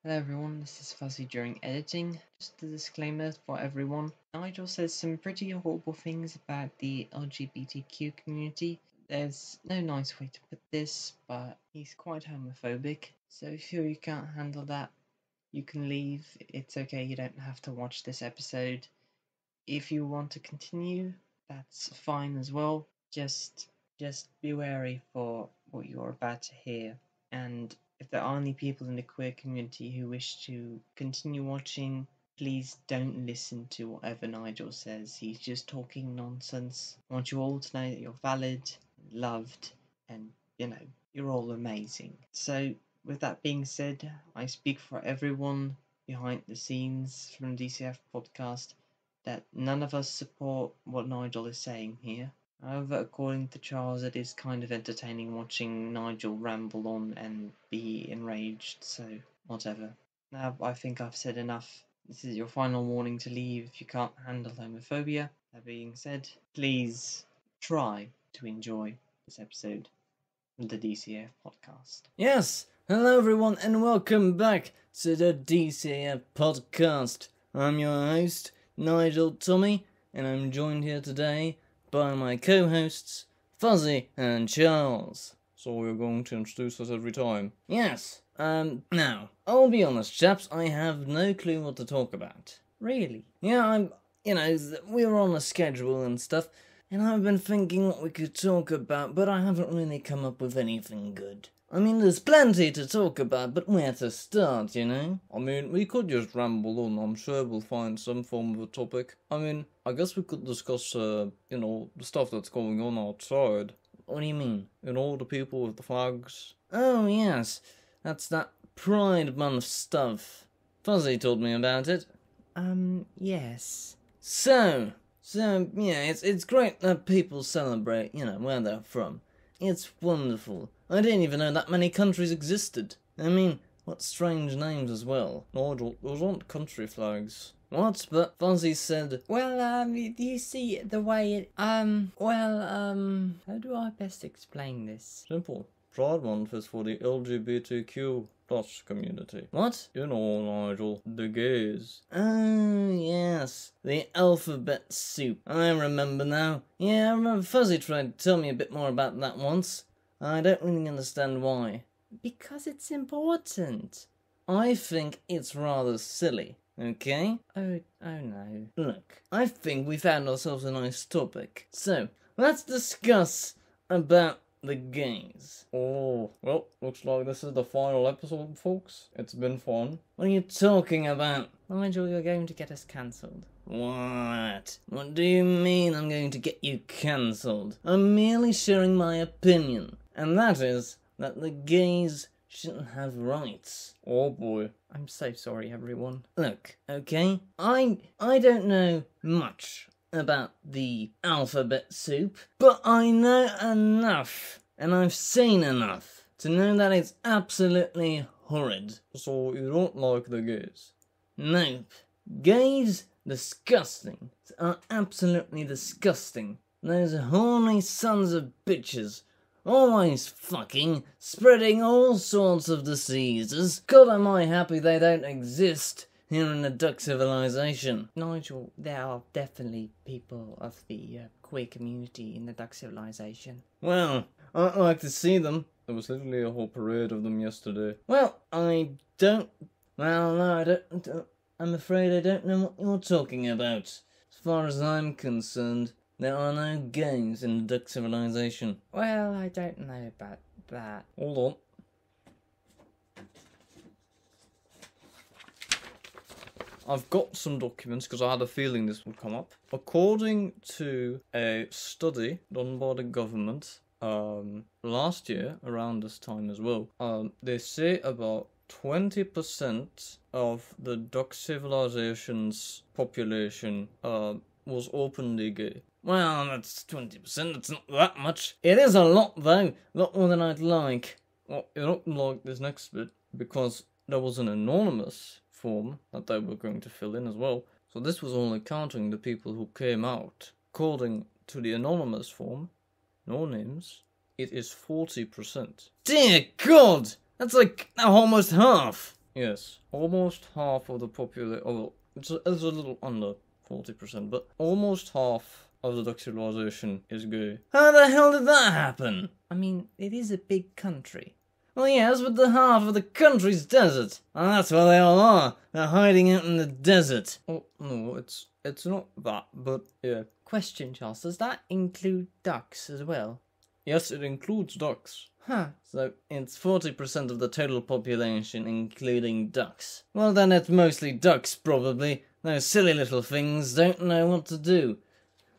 Hello everyone, this is Fuzzy during editing. Just a disclaimer for everyone. Nigel says some pretty horrible things about the LGBTQ community. There's no nice way to put this, but he's quite homophobic. So if you can't handle that, you can leave. It's okay, you don't have to watch this episode. If you want to continue, that's fine as well. Just be wary for what you're about to hear. And if there are any people in the queer community who wish to continue watching, please don't listen to whatever Nigel says. He's just talking nonsense. I want you all to know that you're valid, loved, and you're all amazing. So, with that being said, I speak for everyone behind the scenes from the DCAF podcast that none of us support what Nigel is saying here. However, according to Charles, it is kind of entertaining watching Nigel ramble on and be enraged, so whatever. Now, I think I've said enough. This is your final warning to leave if you can't handle homophobia. That being said, please try to enjoy this episode of the DCAF podcast. Yes, hello everyone and welcome back to the DCAF podcast. I'm your host, Nigel Tommy, and I'm joined here today by my co-hosts, Fuzzy and Charles. So we're going to introduce us every time? Yes, now, I'll be honest, chaps, I have no clue what to talk about. Really? Yeah, we're on a schedule and stuff, and I've been thinking what we could talk about, but I haven't really come up with anything good. I mean, there's plenty to talk about, but where to start, you know? I mean, we could just ramble on. I'm sure we'll find some form of a topic. I mean, I guess we could discuss, the stuff that's going on outside. What do you mean? The people with the flags. Oh, yes. That's that Pride Month stuff. Fuzzy told me about it. Yes. So, yeah, it's great that people celebrate, where they're from. It's wonderful. I didn't even know that many countries existed. I mean, what strange names as well. Nigel, those aren't country flags. What? But Fuzzy said... Well, you see, the way it, how do I best explain this? Simple. Pride Month is for the LGBTQ plus community. What? You know, Nigel, the gays. Oh, yes. The alphabet soup. I remember now. Yeah, I remember Fuzzy tried to tell me a bit more about that once. I don't really understand why. Because it's important. I think it's rather silly, okay? Oh no. Look, I think we found ourselves a nice topic. So, let's discuss about the gays. Oh, well, looks like this is the final episode, folks. It's been fun. What are you talking about? Nigel, you're going to get us cancelled. What? What do you mean I'm going to get you cancelled? I'm merely sharing my opinion. And that is that the gays shouldn't have rights. Oh boy. I'm so sorry, everyone. Look, okay? I don't know much about the alphabet soup, but I know enough, and I've seen enough, to know that it's absolutely horrid. So you don't like the gays? Nope. Gays? Disgusting. Are absolutely disgusting. Those horny sons of bitches. Always fucking, spreading all sorts of diseases. God, am I happy they don't exist here in the duck civilization. Nigel, there are definitely people of the queer community in the duck civilization. Well, I'd like to see them. There was literally a whole parade of them yesterday. Well, no, I don't. I'm afraid I don't know what you're talking about. As far as I'm concerned, there are no gays in the duck civilization. Well, I don't know about that. Hold on. I've got some documents because I had a feeling this would come up. According to a study done by the government last year, around this time as well, they say about 20% of the duck civilization's population was openly gay. Well, that's 20%, that's not that much. It is a lot, though. A lot more than I'd like. Well, you don't like this next bit, because there was an anonymous form that they were going to fill in as well. So this was only counting the people who came out. According to the anonymous form, no names, it is 40%. Dear God! That's like almost half. Yes, almost half of the population. Oh, it's a little under 40%, but almost half of the Dutch civilization is gay. How the hell did that happen? I mean, it is a big country. Well, yes, but the half of the country's desert. And that's where they all are. They're hiding out in the desert. Oh no, it's not that, but yeah. Question, Charles, does that include ducks as well? Yes, it includes ducks. Huh, so it's 40% of the total population, including ducks. Well, then it's mostly ducks, probably. Those silly little things don't know what to do.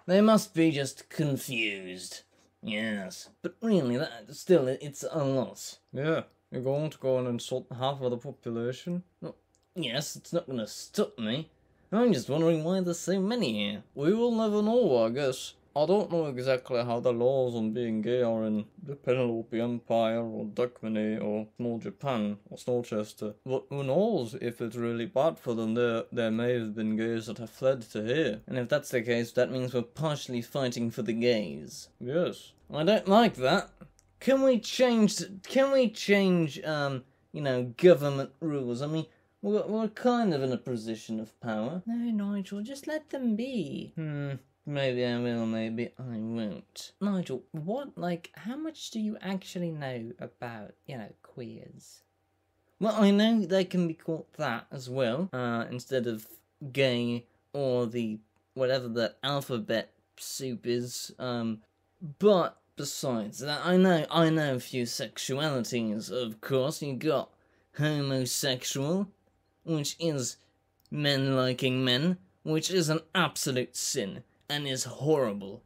They must be just confused. Yes, but really, it's a lot. Yeah, you're going to go and insult half of the population? Well, yes, it's not going to stop me. I'm just wondering why there's so many here. We will never know, I guess. I don't know exactly how the laws on being gay are in the Penelope Empire or Duckmany or Small Japan or Snowchester. But who knows if it's really bad for them. There may have been gays that have fled to here. And if that's the case, that means we're partially fighting for the gays. Yes. I don't like that. Can we change, government rules? I mean, we're kind of in a position of power. No, Nigel, just let them be. Maybe I will, maybe I won't. Nigel, how much do you actually know about, queers? Well, I know they can be called that as well, instead of gay or whatever the alphabet soup is, but besides that, I know a few sexualities, of course. You got homosexual, which is men liking men, which is an absolute sin. And is horrible.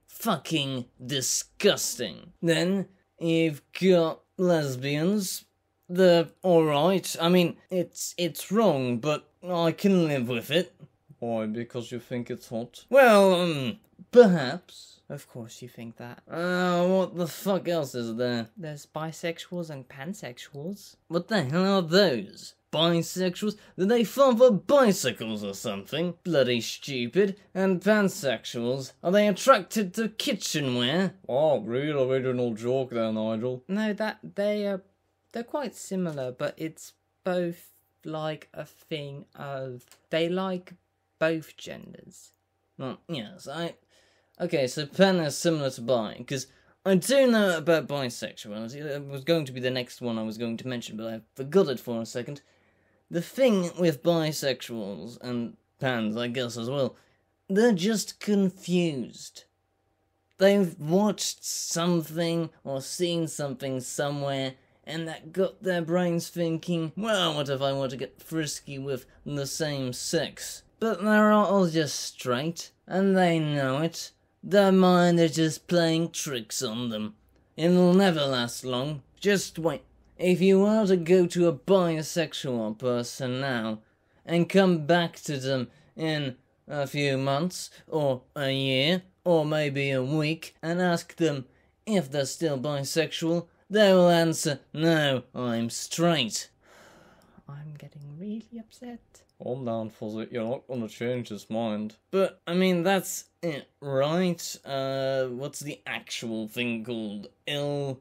Fucking disgusting. Then, you've got lesbians. They're alright. I mean, it's wrong, but I can live with it. Why, because you think it's hot? Well, perhaps. Of course you think that. What the fuck else is there? There's bisexuals and pansexuals. What the hell are those? Bisexuals? Did they fall for bicycles or something? Bloody stupid. And pansexuals? Are they attracted to kitchenware? Oh, real original joke there, Nigel. No, they're quite similar, but it's both like a thing of they like both genders. Well, yes, okay, so pan is similar to bi, because I do know about bisexuality. It was going to be the next one I was going to mention, but I forgot it for a second. The thing with bisexuals and pans, I guess, as well, they're just confused. They've watched something or seen something somewhere, and that got their brains thinking, well, what if I want to get frisky with the same sex? But they're all just straight, and they know it. Their mind is just playing tricks on them. It'll never last long. Just wait. If you were to go to a bisexual person now, and come back to them in a few months, or a year, or maybe a week, and ask them if they're still bisexual, they will answer, no, I'm straight. I'm getting really upset. Calm down, Fuzzy. You're not going to change his mind. But, I mean, that's it, right? What's the actual thing called? LGB...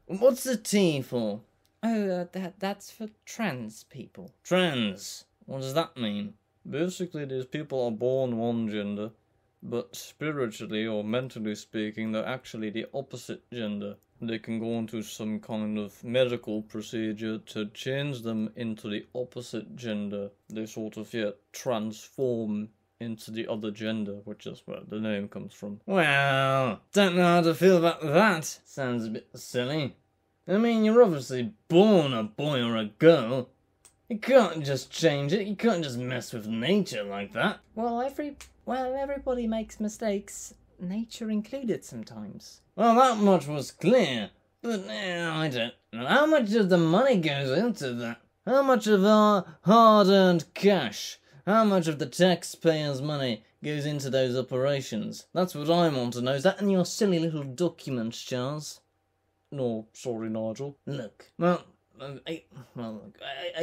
What's the T for? Oh, that's for trans people. Trans. What does that mean? Basically, these people are born one gender, but spiritually or mentally speaking, they're actually the opposite gender. They can go into some kind of medical procedure to change them into the opposite gender. They sort of, transform into the other gender, which is where the name comes from. Well, don't know how to feel about that. Sounds a bit silly. I mean, you're obviously born a boy or a girl. You can't just change it. You can't just mess with nature like that. Well, everybody makes mistakes, nature included sometimes. Well, that much was clear. But I don't know. How much of the money goes into that? How much of our hard-earned cash? How much of the taxpayers' money goes into those operations? That's what I want to know. Is that in your silly little documents, Charles? No, sorry, Nigel. Look, I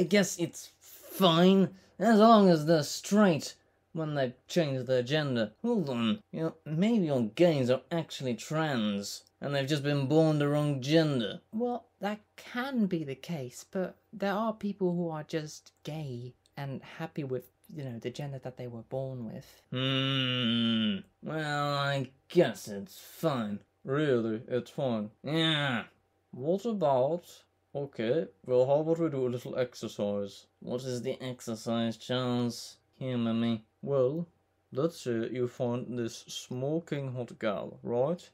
guess it's fine, as long as they're straight when they change their gender. Hold on, maybe your gays are actually trans. and they've just been born the wrong gender. Well, that can be the case, but there are people who are just gay and happy with, the gender that they were born with. Well, I guess it's fine. Really, it's fine. Yeah. What about... Okay, well, how about we do a little exercise? What is the exercise, Charles? Humour me. Well, let's say you find this smoking hot gal, right?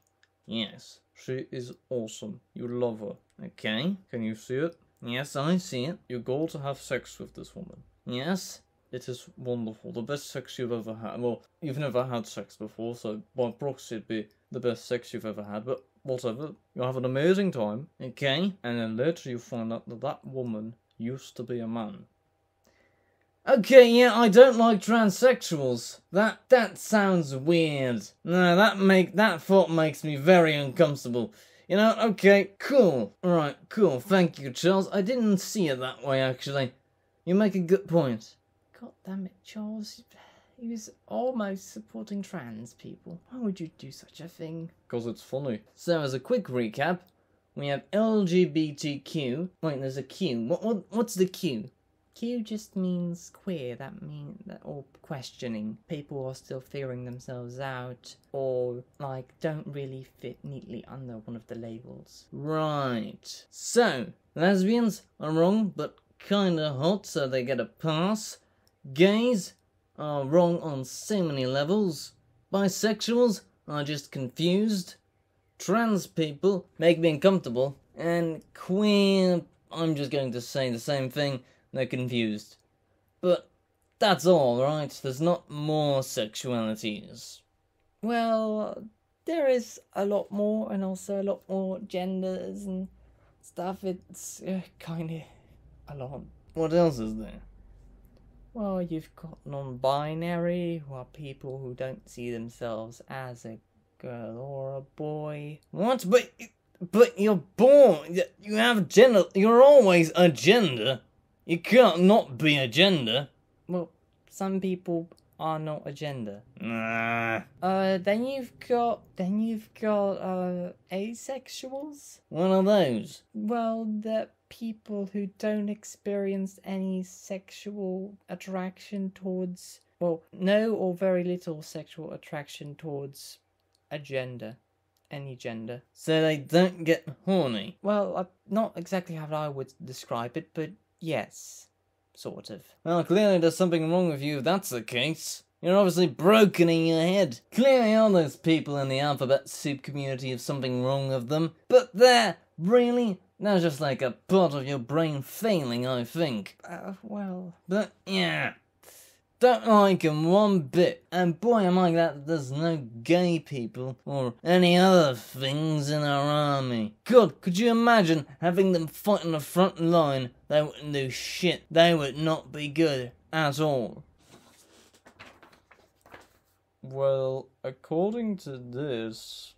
Yes. She is awesome. You love her. Okay. Can you see it? Yes, I see it. You go to have sex with this woman. Yes. It is wonderful. The best sex you've ever had. Well, you've never had sex before, so by proxy it'd be the best sex you've ever had, but whatever. You have an amazing time. Okay. And then later you find out that that woman used to be a man. Okay, yeah, I don't like transsexuals. That sounds weird. No, that thought makes me very uncomfortable. Okay, cool. Alright, cool. Thank you, Charles. I didn't see it that way, actually. You make a good point. God damn it, Charles. He was almost supporting trans people. Why would you do such a thing? Because it's funny. So, as a quick recap, we have LGBTQ. Wait, there's a Q. What's the Q? Q just means queer. That means or questioning. People are still figuring themselves out, or don't really fit neatly under one of the labels. Right. So, lesbians are wrong, but kinda hot, so they get a pass. Gays are wrong on so many levels. Bisexuals are just confused. Trans people make me uncomfortable. And queer, I'm just going to say the same thing, they're confused. But that's all, right? There's not more sexualities. Well, there is a lot more, and also a lot more genders and stuff. It's kind of a lot. What else is there? Well, you've got non-binary, who are people who don't see themselves as a girl or a boy. What? But you're born. You have gender. You're always a gender. You can't not be a gender. Well, some people are not a gender. Nah. Then you've got asexuals. What are those? Well, they're people who don't experience any sexual attraction towards, no or very little sexual attraction towards a gender, any gender. So they don't get horny. Well, not exactly how I would describe it, but yes, sort of. Well, clearly there's something wrong with you if that's the case. You're obviously broken in your head. Clearly all those people in the alphabet soup community have something wrong with them. But really? That's just like a part of your brain failing, I think. Well... But, yeah. Don't like 'em one bit. And boy, am I glad that there's no gay people or any other things in our army. God, could you imagine having them fight on the front line? They wouldn't do shit. They would not be good at all. Well, according to this,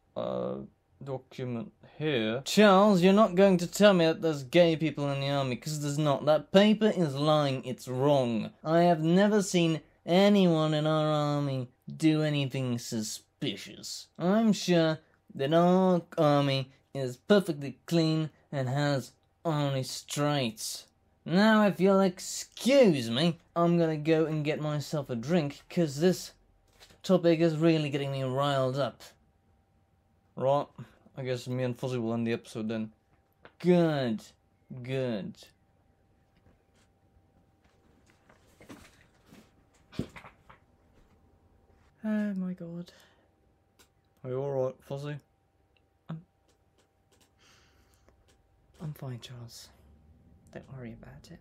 document here... Charles, you're not going to tell me that there's gay people in the army, because there's not. That paper is lying. It's wrong. I have never seen anyone in our army do anything suspicious. I'm sure that our army is perfectly clean and has only straights. Now, if you'll excuse me, I'm gonna go and get myself a drink, because this topic is really getting me riled up. Right, I guess me and Fuzzy will end the episode then. Good. Oh my god. Are you alright, Fuzzy? I'm fine, Charles. Don't worry about it.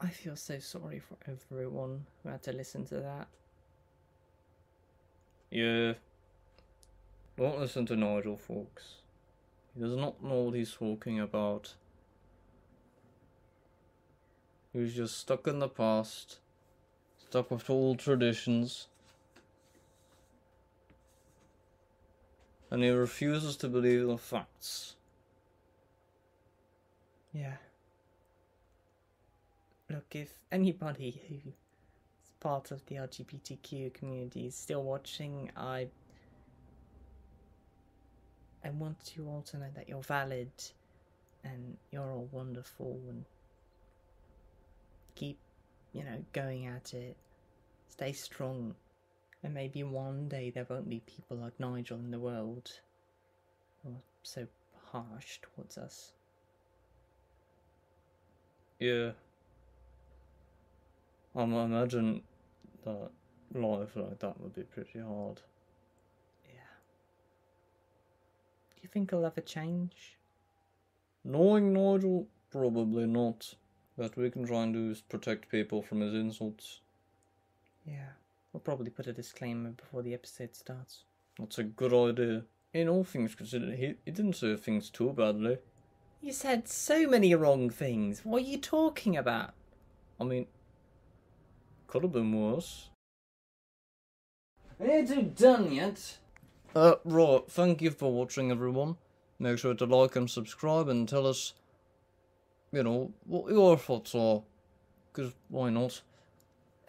I feel so sorry for everyone who had to listen to that. Yeah. Don't listen to Nigel, folks. He does not know what he's talking about. He's just stuck in the past. Stuck with old traditions. And he refuses to believe the facts. Yeah. Look, if anybody who is part of the LGBTQ community is still watching, I I want you all to know that you're valid and you're all wonderful, and keep, going at it. Stay strong. And maybe one day there won't be people like Nigel in the world who are so harsh towards us. Yeah. I imagine that life like that would be pretty hard. Yeah. Do you think he'll ever change? Knowing Nigel, probably not. What we can try and do is protect people from his insults. Yeah. We'll probably put a disclaimer before the episode starts. That's a good idea. In all things considered, he didn't say things too badly. You said so many wrong things. What are you talking about? I mean, could have been worse. Ain't you done yet? Right, thank you for watching, everyone. Make sure to like and subscribe and tell us, what your thoughts are. Because why not?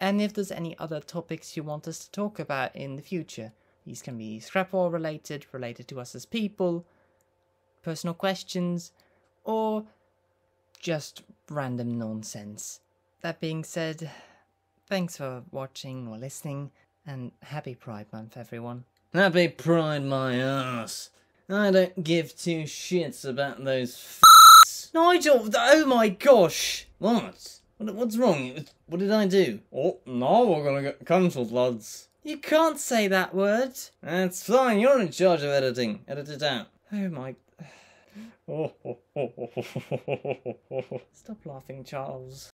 And if there's any other topics you want us to talk about in the future, these can be scrap war related to us as people, personal questions, or just random nonsense. That being said, thanks for watching or listening, and happy Pride Month, everyone. Happy Pride my ass. I don't give two shits about those Nigel, oh my gosh! What? What's wrong? What did I do? Oh, now we're gonna get cancelled, lads. You can't say that word. That's fine, you're in charge of editing. Edit it out. Oh my... Stop laughing, Charles.